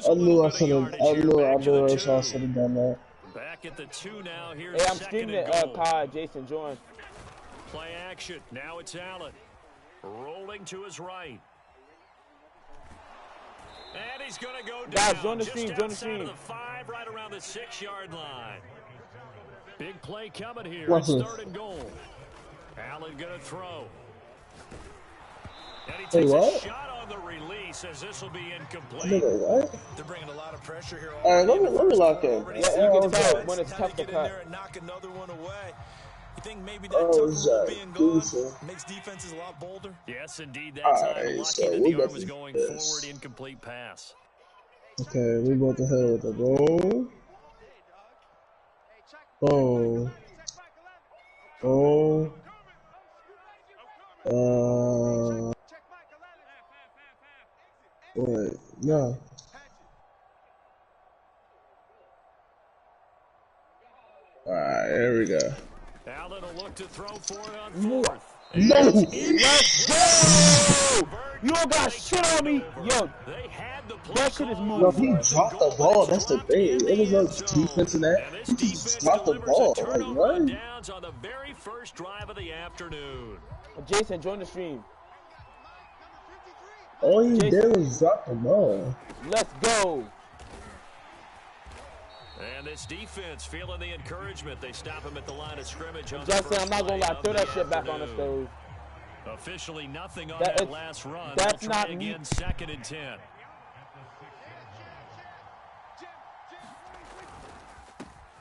I knew I should have. I knew I should have done that. Back at the 2 now. Here's hey, I'm streaming it. Pod, Jason, join. Play action. Now it's Allen. Rolling to his right. And he's going to go down. Guys, join the stream. Join the stream. The 5, right around the 6-yard line. Big play coming here. What's It's this? 3rd and goal. Allen going to throw. And he Hey, takes what? a shot on the release as this will be incomplete. Nigga, what? They're bringing a lot of pressure here. All right, let me lock in. You can tell when it's tough to get in cut. there and knock another one away. You think maybe that Oh, tough it's rule being gone decent. makes defenses a lot bolder? Yes, indeed. That All time, right, lucky so that we the got arm was some going this. forward. Incomplete pass. Okay, we about to head with the roll. Oh. Oh. Wait, no. Alright, here we go. Allen will look to throw for it on 4th. No! Let's go! You don't got shit on me. Yo, They had the play that shit is call. No, moving. he dropped the ball. That's the thing. It was no defense in that. He just dropped the ball. Like, what? Downs on the very first drive of the afternoon. Jason, join the stream. All he did was drop the ball. Let's go. And this defense feeling the encouragement. They stop him at the line of scrimmage. On Justin, the I'm not gonna play lie. of Throw the that shit back on the afternoon. stove. Officially nothing on That that is- last run. that's They'll try not again. me. 2nd and 10.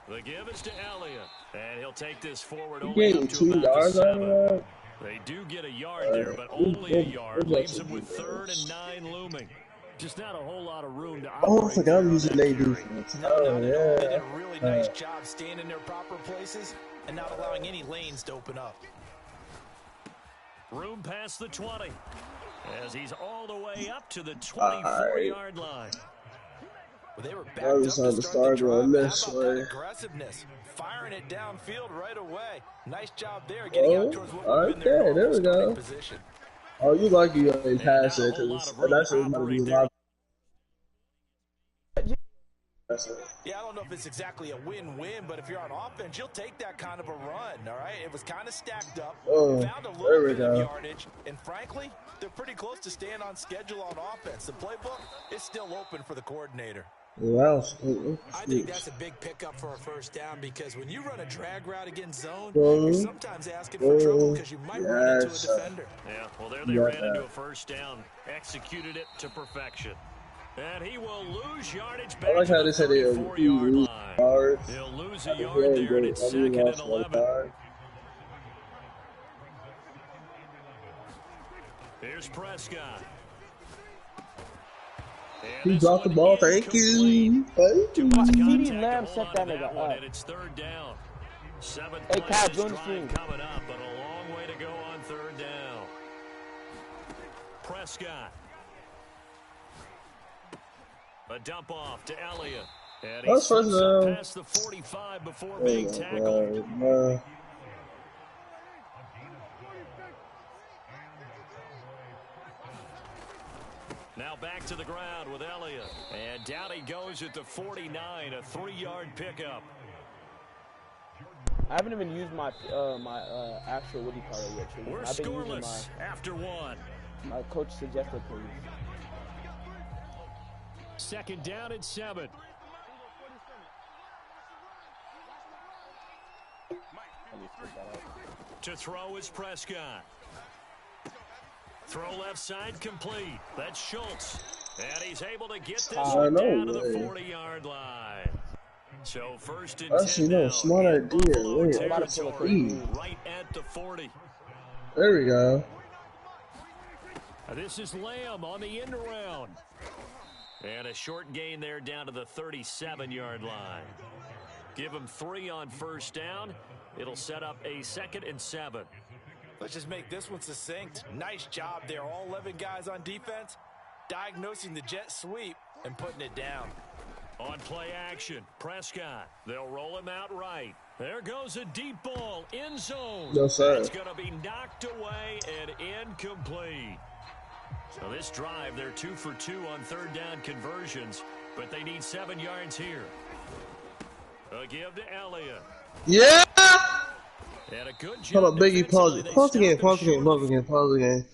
The give is to Elliott, and he'll take this forward He only gave up to 2 about the yards out of 7. that. They do get a yard there, but only a yard. Leaves them with 3rd and 9 looming. Just not a whole lot of room to operate. Oh, I forgot I'm using their defense. Oh, They did a yeah. really nice job staying in their proper places and not allowing any lanes to open up. Room past the 20, as he's all the way up to the 24-yard line. Well, they were backed I up just to had to start the start going drive. this How about that way. aggressiveness? Firing it downfield right away. Nice job there, getting out towards what Oh, would have been their okay, there normal we go. starting position. Oh, you lucky you ain't pass not a it, whole lot because of room that's to what might be operate a there. lot. Yeah, I don't know if it's exactly a win-win, but if you're on offense, you'll take that kind of a run, all right? It was kind of stacked up, Oh, found a there little we bit of go. yardage, and frankly, they're pretty close to staying on schedule on offense. The playbook is still open for the coordinator. Wow. I think that's a big pickup for a first down because when you run a drag route against zone, Mhm. you're sometimes asking for trouble because you might run into a Yes. defender. Yeah, well, there they Yeah. ran into a first down, executed it to perfection. And he will lose yardage back I like to how the they said they'll 34-yard lose line. yards. He'll lose a I yard there, and it's 2nd and 11. Here's Prescott. And He this dropped the one ball. Thank incomplete. you. Thank you. Contact CeeDee to Lamb hold set on that to nigga one, up. and it's 3rd down. 7 Hey, plays Kyle, this join the drive stream. coming up, but a long way to go on 3rd down. Prescott. A dump off to Elliott. And he That's first slips up down. past the 45 before Oh being my tackled. God, man. Now back to the ground with Elliott. And down he goes at the 49, a 3-yard pickup. I haven't even used my actual what do you call it yet. Too. We're I've been using scoreless after 1. my coach suggested please. 2nd down and 7. To throw is Prescott. Throw left side complete. That's Schultz. And he's able to get this one down to the 40-yard line. So 1st and 10 Actually, no, now. smart in idea. Buffalo Wait, territory, right at the 40. there we go. This is Lamb on the end around. And a short gain there down to the 37-yard line. Give him 3 on 1st down. It'll set up a 2nd and 7. Let's just make this one succinct. Nice job there. All 11 guys on defense, diagnosing the jet sweep and putting it down. On play action, Prescott. They'll roll him out right. There goes a deep ball in zone. No, sir. It's going to be knocked away and incomplete. So this drive, they're 2 for 2 on 3rd down conversions. But they need 7 yards here. A give to Elliott. Yeah! And a good Hold job up, Biggie, pause defensively. it. They Pause the game, stopped them pause the game, short pause of the game, pause the game.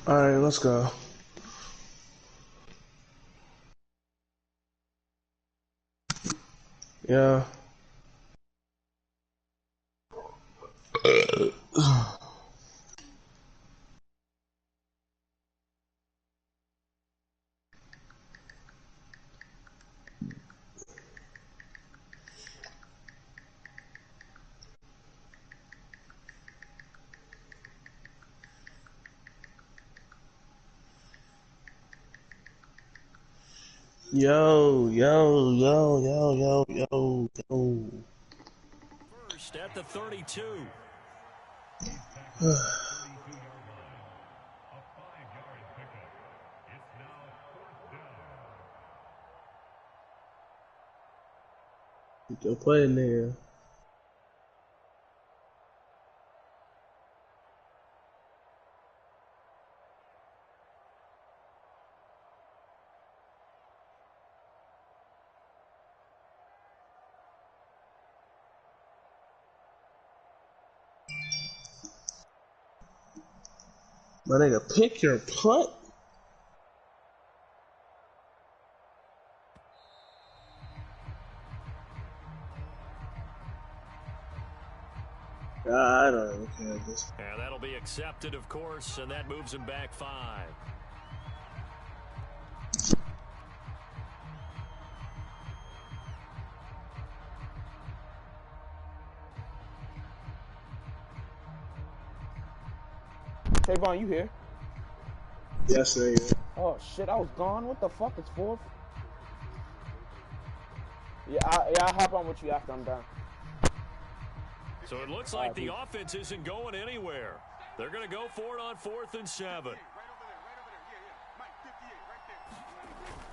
Alright, let's go. Yeah. Yo, yo, yo, yo, yo, yo, yo. first at the 32. Go play in there. My nigga, pick your punt. I don't even care at this. And that'll be accepted, of course, and that moves him back 5. Trayvon, you here? Yes, nigga. Oh shit, I was gone. What the fuck? It's 4th. Yeah, I'll hop on with you after I'm done. So it looks like the offense isn't going anywhere. They're going to go for it on 4th and 7.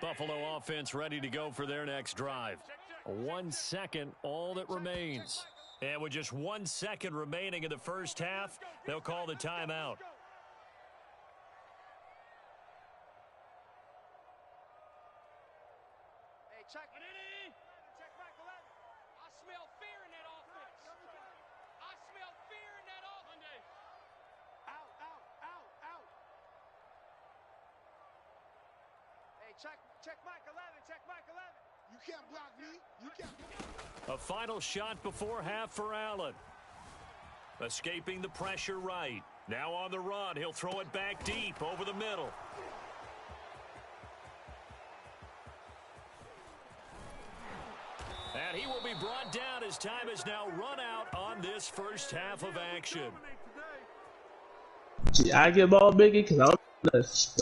Buffalo offense ready to go for their next drive. 1 second, all that remains. And with just 1 second remaining in the first half, they'll call the timeout. Hey, check Michael. I smell fear in that offense. I smell fear in that offense. Out. Hey, check Mike 11. You can't block me. A final shot before half for Allen. Escaping the pressure right. Now on the run. He'll throw it back deep over the middle. And he will be brought down as time has now run out on this first half of action. See, I get ball biggie because I'm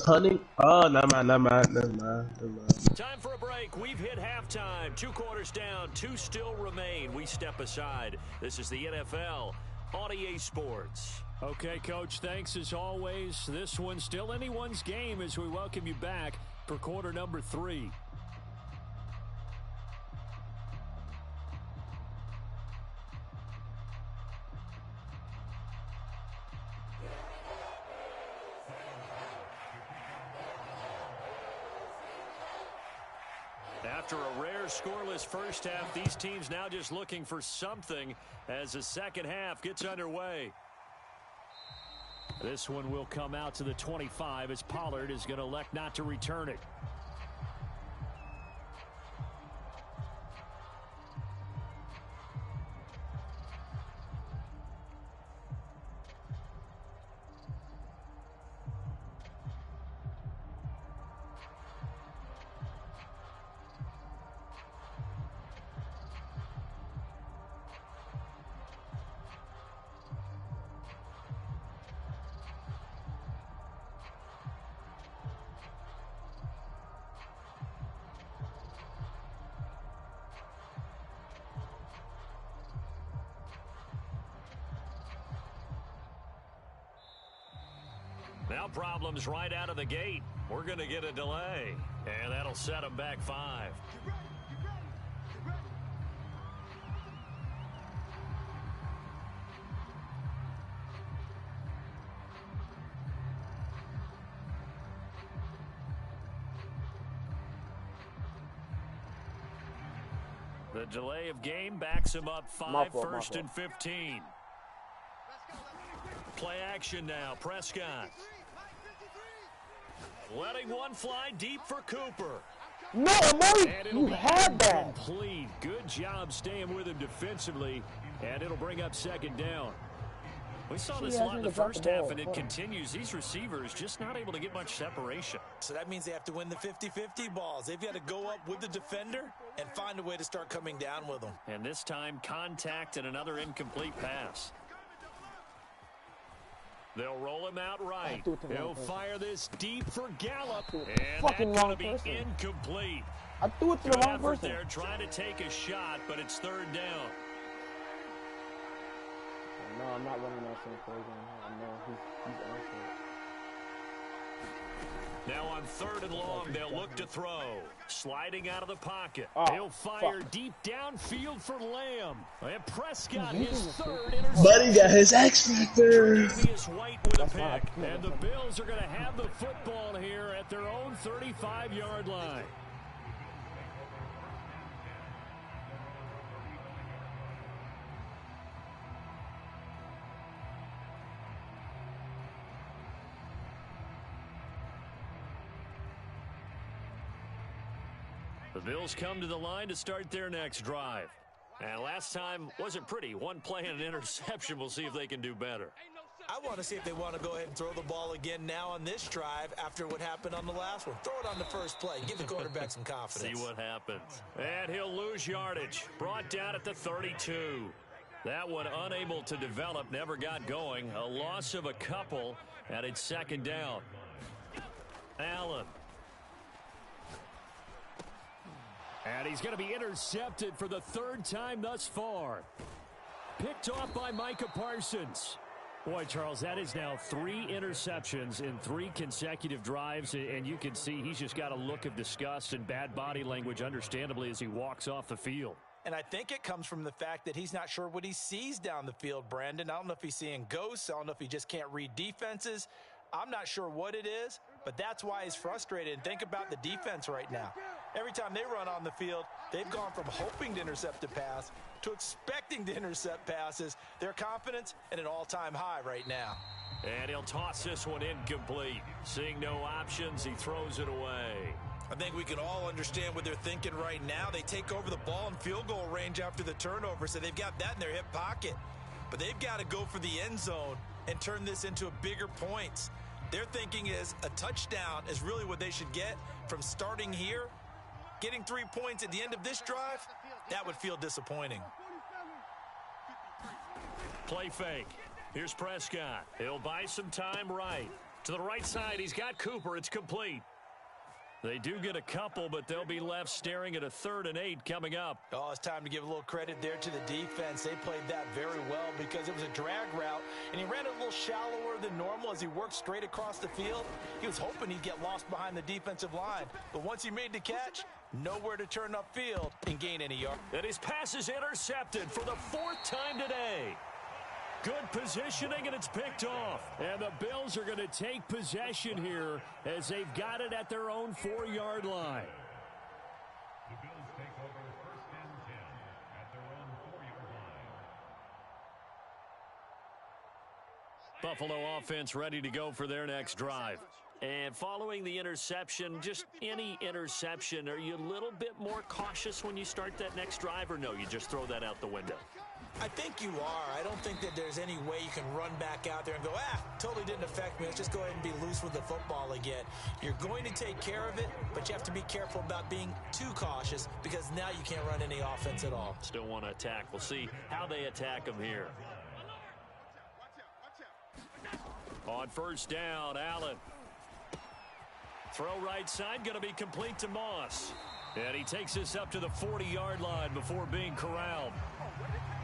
hunting. Oh, never mind. Time for a break. We've hit halftime. 2 quarters down. 2 still remain. We step aside. This is the NFL on EA Sports. Okay, Coach, thanks as always. This one's still anyone's game as we welcome you back for quarter number 3. After a rare scoreless first half, these teams now just looking for something as the second half gets underway. This one will come out to the 25 as Pollard is going to elect not to return it. Now problems right out of the gate. We're going to get a delay, and that'll set them back 5. The delay of game backs him up 5, first and 15. Play action now, Prescott. Letting one fly deep for Cooper. No, Amari, you had that. Complete. Good job staying with him defensively, and it'll bring up second down. We saw this a lot in the first half, and it continues. These receivers just not able to get much separation. So that means they have to win the 50-50 balls. They've got to go up with the defender and find a way to start coming down with them. And this time, contact and another incomplete pass. They'll roll him out right. He'll fire this deep for Gallup. And that's going to be incomplete. I threw it to the wrong person. They're trying to take a shot, but it's third down. No, I'm not running that same play game. I know he's answering. Now on 3rd and long, they'll look to throw. Sliding out of the pocket. He'll fire deep downfield for Lamb. And Prescott, his 3rd interception. Buddy got his X Factor. White with a pick. And the Bills are going to have the football here at their own 35-yard line. The Bills come to the line to start their next drive. And last time wasn't pretty. One play and an interception. We'll see if they can do better. I want to see if they want to go ahead and throw the ball again now on this drive after what happened on the last one. Throw it on the first play. Give the quarterback some confidence. See what happens. And he'll lose yardage. Brought down at the 32. That one unable to develop, never got going. A loss of a couple, and it's second down. Allen. And he's going to be intercepted for the 3rd time thus far. Picked off by Micah Parsons. Boy, Charles, that is now 3 interceptions in 3 consecutive drives, and you can see he's just got a look of disgust and bad body language, understandably, as he walks off the field. And I think it comes from the fact that he's not sure what he sees down the field, Brandon. I don't know if he's seeing ghosts. I don't know if he just can't read defenses. I'm not sure what it is, but that's why he's frustrated. And think about the defense right now. Every time they run on the field, they've gone from hoping to intercept a pass to expecting to intercept passes. Their confidence at an all-time high right now. And he'll toss this one incomplete. Seeing no options, he throws it away. I think we can all understand what they're thinking right now. They take over the ball in field goal range after the turnover, so they've got that in their hip pocket. But they've got to go for the end zone and turn this into a bigger points. Their thinking is a touchdown is really what they should get from starting here. Getting 3 points at the end of this drive, that would feel disappointing. Play fake. Here's Prescott. He'll buy some time right. To the right side, he's got Cooper. It's complete. They do get a couple, but they'll be left staring at a 3rd and 8 coming up. Oh, it's time to give a little credit there to the defense. They played that very well because it was a drag route, and he ran it a little shallower than normal as he worked straight across the field. He was hoping he'd get lost behind the defensive line, but once he made the catch, nowhere to turn upfield and gain any yard. And his pass is intercepted for the 4th time today. Good positioning, and it's picked off. And the Bills are going to take possession here as they've got it at their own 4-yard line. The Bills take over 1st and 10 at their own 4-yard line. Buffalo offense ready to go for their next drive. And following the interception, just any interception, are you a little bit more cautious when you start that next drive, or no, you just throw that out the window? I think you are. I don't think that there's any way you can run back out there and go, totally didn't affect me. Let's just go ahead and be loose with the football again. You're going to take care of it, but you have to be careful about being too cautious because now you can't run any offense at all. Still want to attack. We'll see how they attack them here. On 1st down, Allen. Throw right side, going to be complete to Moss. And he takes this up to the 40-yard line before being corralled.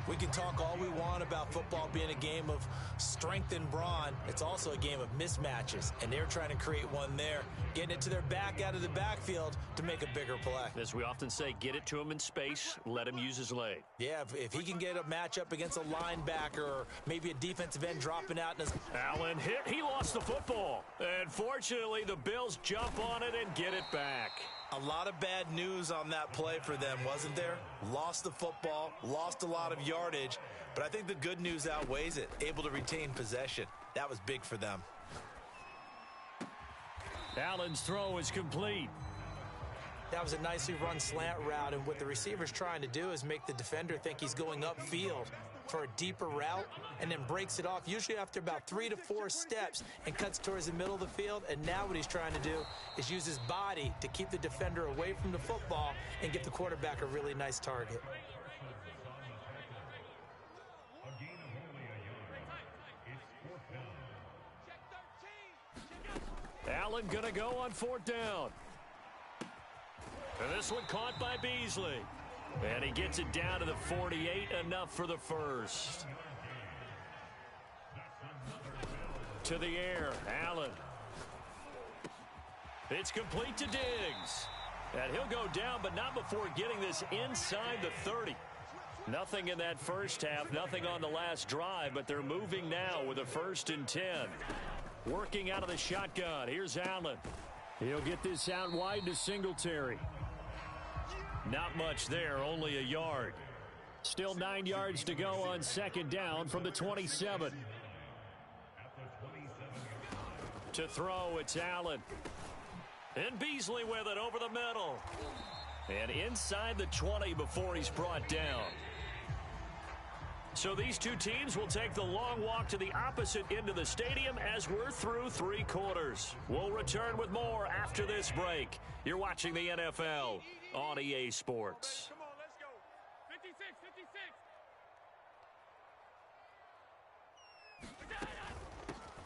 We can talk all we want about football being a game of strength and brawn. It's also a game of mismatches, and they're trying to create one there, getting it to their back out of the backfield to make a bigger play. As we often say, get it to him in space, let him use his leg. Yeah, if he can get a matchup against a linebacker or maybe a defensive end dropping out. Allen hit. He lost the football. And fortunately, the Bills jump on it and get it back. A lot of bad news on that play for them, wasn't there? Lost the football, lost a lot of yardage, but I think the good news outweighs it. Able to retain possession. That was big for them. Allen's throw is complete. That was a nicely run slant route, and what the receiver's trying to do is make the defender think he's going upfield for a deeper route and then breaks it off, usually after about 3 to 4 steps, and cuts towards the middle of the field. And now what he's trying to do is use his body to keep the defender away from the football and give the quarterback a really nice target. Allen going to go on 4th down. And this one caught by Beasley. And he gets it down to the 48, enough for the first. To the air, Allen. It's complete to Diggs. And he'll go down, but not before getting this inside the 30. Nothing in that first half, nothing on the last drive, but they're moving now with a 1st and 10. Working out of the shotgun. Here's Allen. He'll get this out wide to Singletary. Not much there, only a yard. Still 9 yards to go on 2nd down from the 27. To throw, it's Allen. And Beasley with it over the middle. And inside the 20 before he's brought down. So these two teams will take the long walk to the opposite end of the stadium as we're through 3 quarters. We'll return with more after this break. You're watching the NFL on EA Sports. Come on, let's go. 56, 56.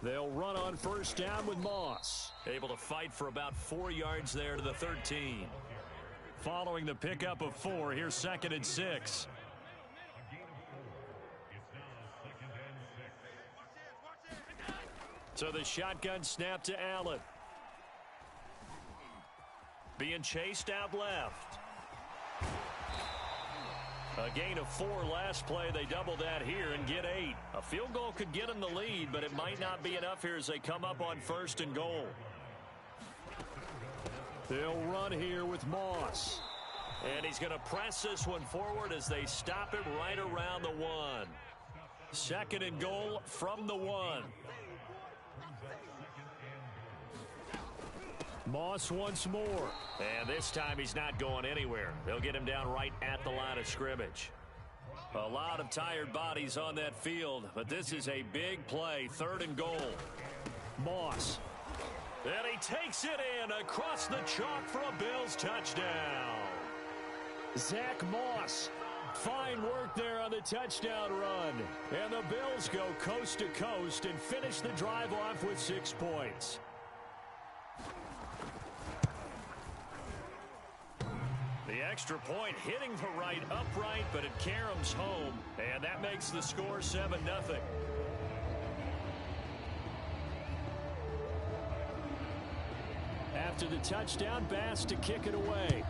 They'll run on 1st down with Moss. Able to fight for about 4 yards there to the 13. Following the pickup of 4, here's 2nd and 6. So the shotgun snap to Allen. Being chased out left. A gain of 4 last play. They double that here and get 8. A field goal could get them the lead, but it might not be enough here as they come up on 1st and goal. They'll run here with Moss. And he's going to press this one forward as they stop him right around the 1. 2nd and goal from the 1. Moss once more. And this time he's not going anywhere. They'll get him down right at the line of scrimmage. A lot of tired bodies on that field, but this is a big play. 3rd and goal. Moss. And he takes it in across the chalk for a Bills touchdown. Zach Moss. Fine work there on the touchdown run. And the Bills go coast to coast and finish the drive off with 6 points. The extra point hitting the right upright, but it caroms home. And that makes the score 7-0. After the touchdown, Bass to kick it away.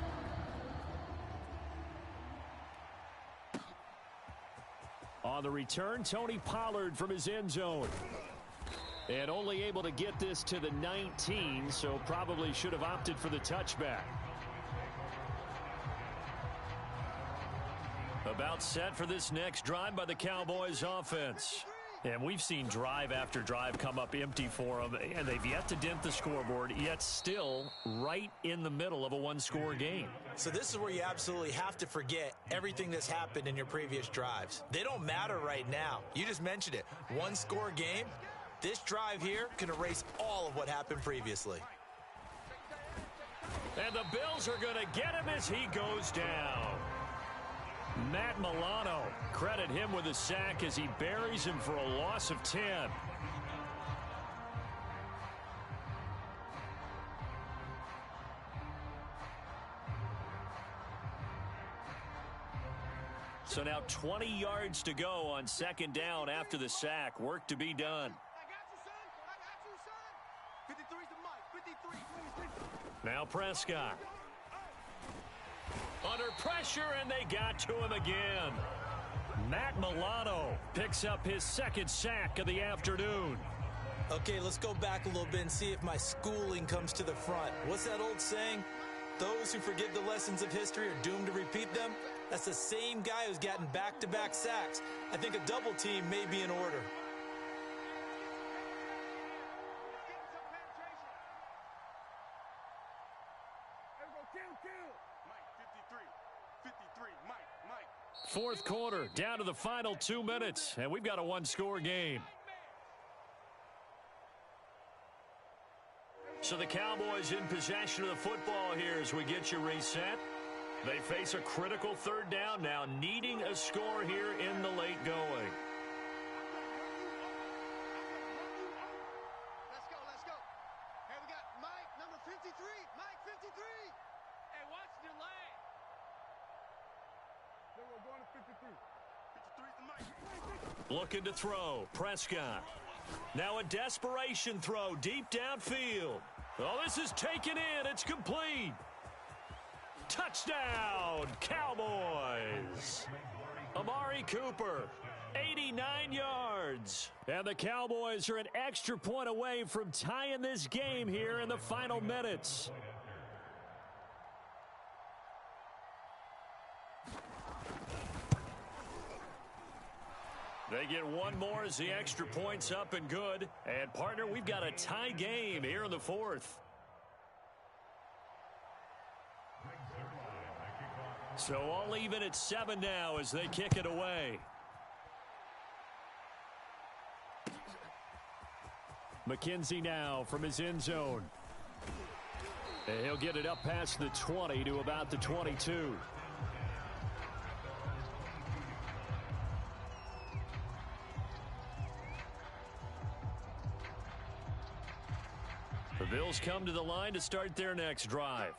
On the return, Tony Pollard from his end zone. And only able to get this to the 19, so probably should have opted for the touchback. About set for this next drive by the Cowboys offense. And we've seen drive after drive come up empty for them, and they've yet to dent the scoreboard, yet still right in the middle of a 1-score game. So this is where you absolutely have to forget everything that's happened in your previous drives. They don't matter right now. You just mentioned it. 1-score game. This drive here can erase all of what happened previously. And the Bills are going to get him as he goes down. Matt Milano, credit him with a sack as he buries him for a loss of 10. So now 20 yards to go on 2nd down after the sack. Work to be done. Now Prescott. Under pressure, and they got to him again. Matt Milano picks up his 2nd sack of the afternoon. Okay, let's go back a little bit and see if my schooling comes to the front. What's that old saying? Those who forget the lessons of history are doomed to repeat them. That's the same guy who's gotten back-to-back sacks. I think a double team may be in order. Fourth quarter, down to the final 2 minutes, and we've got a 1-score game. So the Cowboys in possession of the football here as we get you reset. They face a critical 3rd down now, needing a score here in the late going. Let's go. Hey, we got Mike, number 53. Mike, 53. Hey, watch the delay. We're going to 53. 53's the Mike. Looking to throw. Prescott. Now a desperation throw deep downfield. Oh, this is taken in. It's complete. Touchdown, Cowboys. Amari Cooper, 89 yards. And the Cowboys are an extra point away from tying this game here in the final minutes. They get one more as the extra point's up and good. And, partner, we've got a tie game here in the 4th. So all even at 7 now as they kick it away. McKenzie now from his end zone. And he'll get it up past the 20 to about the 22. The Bills come to the line to start their next drive.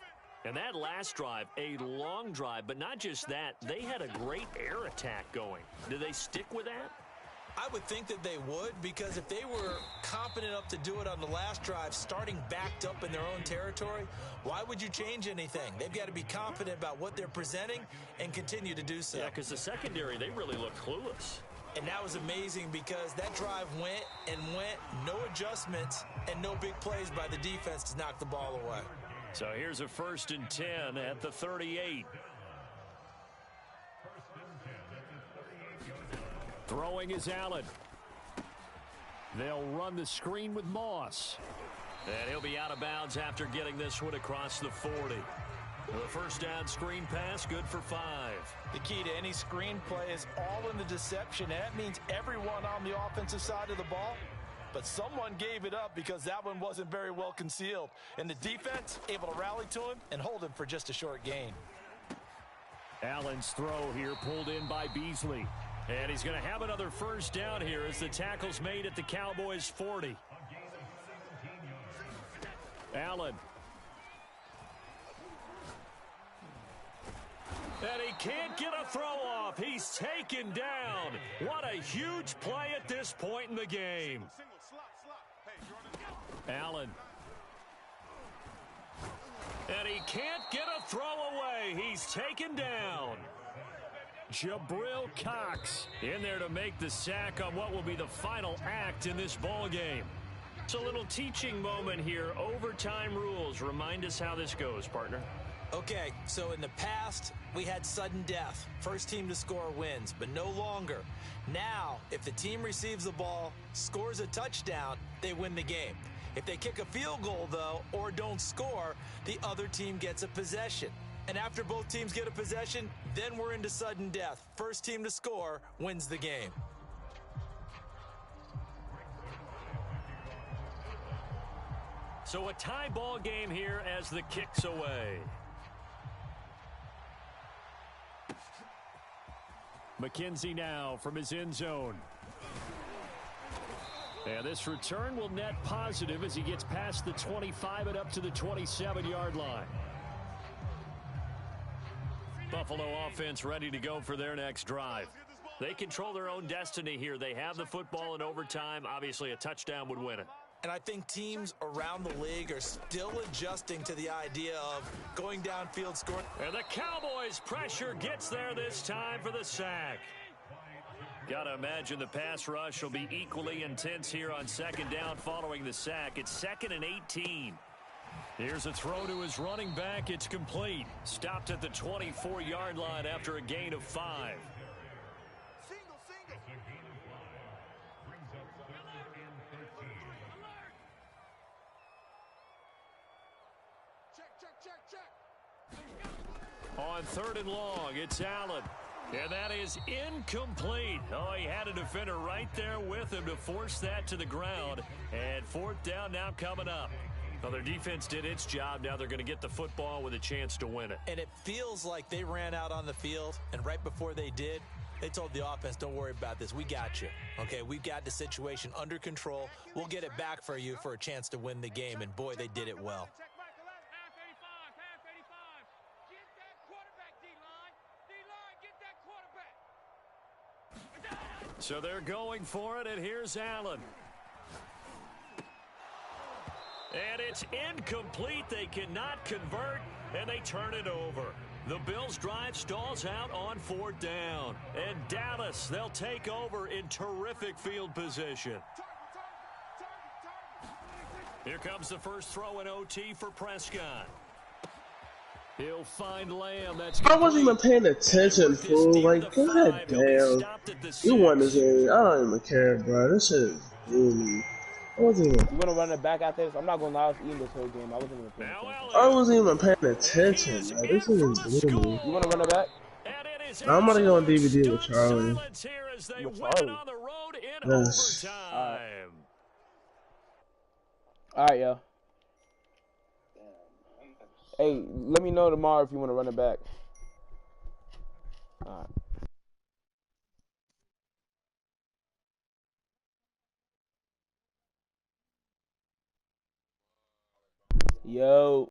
And that last drive, a long drive, but not just that. They had a great air attack going. Do they stick with that? I would think that they would, because if they were competent enough to do it on the last drive, starting backed up in their own territory, why would you change anything? They've got to be confident about what they're presenting and continue to do so. Yeah, because the secondary, they really looked clueless. And that was amazing because that drive went and went, no adjustments, and no big plays by the defense to knock the ball away. So here's a 1st and 10 at the 38. Throwing is Allen. They'll run the screen with Moss. And he'll be out of bounds after getting this one across the 40. The first down screen pass, good for 5. The key to any screen play is all in the deception. And that means everyone on the offensive side of the ball. But someone gave it up because that one wasn't very well concealed. And the defense able to rally to him and hold him for just a short gain. Allen's throw here pulled in by Beasley. And he's going to have another first down here as the tackle's made at the Cowboys' 40. Allen. And he can't get a throw off. He's taken down. What a huge play at this point in the game. Allen. And he can't get a throw away. He's taken down. Jabril Cox in there to make the sack on what will be the final act in this ball game. It's a little teaching moment here. Overtime rules. Remind us how this goes, partner. Okay, so in the past, we had sudden death. First team to score wins, but no longer. Now, if the team receives the ball, scores a touchdown, they win the game. If they kick a field goal, though, or don't score, the other team gets a possession. And after both teams get a possession, then we're into sudden death. First team to score wins the game. So a tie ball game here as the kick's away. McKenzie now from his end zone. And this return will net positive as he gets past the 25 and up to the 27-yard line. Buffalo offense ready to go for their next drive. They control their own destiny here. They have the football in overtime. Obviously, a touchdown would win it. And I think teams around the league are still adjusting to the idea of going downfield scoring. And the Cowboys' pressure gets there this time for the sack. Got to imagine the pass rush will be equally intense here on second down following the sack. It's 2nd and 18. Here's a throw to his running back. It's complete. Stopped at the 24-yard line after a gain of 5. On 3rd and long, it's Allen. And that is incomplete. Oh, he had a defender right there with him to force that to the ground. And 4th down now coming up. Well, their defense did its job. Now they're going to get the football with a chance to win it. And it feels like they ran out on the field, and right before they did, they told the offense, don't worry about this. We got you. Okay, we've got the situation under control. We'll get it back for you for a chance to win the game. And, boy, they did it well. So they're going for it, and here's Allen. And it's incomplete. They cannot convert, and they turn it over. The Bills' drive stalls out on 4th down. And Dallas, they'll take over in terrific field position. Here comes the first throw in OT for Prescott. He'll find Lamb. That's I wasn't even paying attention, fool. Like, god damn. You won this game. I don't even care, bro. This shit is really... I wasn't even... You want to run it back after this? I'm not going to lie, I was eating this whole game. I wasn't even paying attention. I wasn't even paying attention, man. This is really... You want to run it back? I'm gonna go on DVD with Charlie. With Charlie? Yes. Alright, yo. Hey, let me know tomorrow if you want to run it back. Alright. Yo.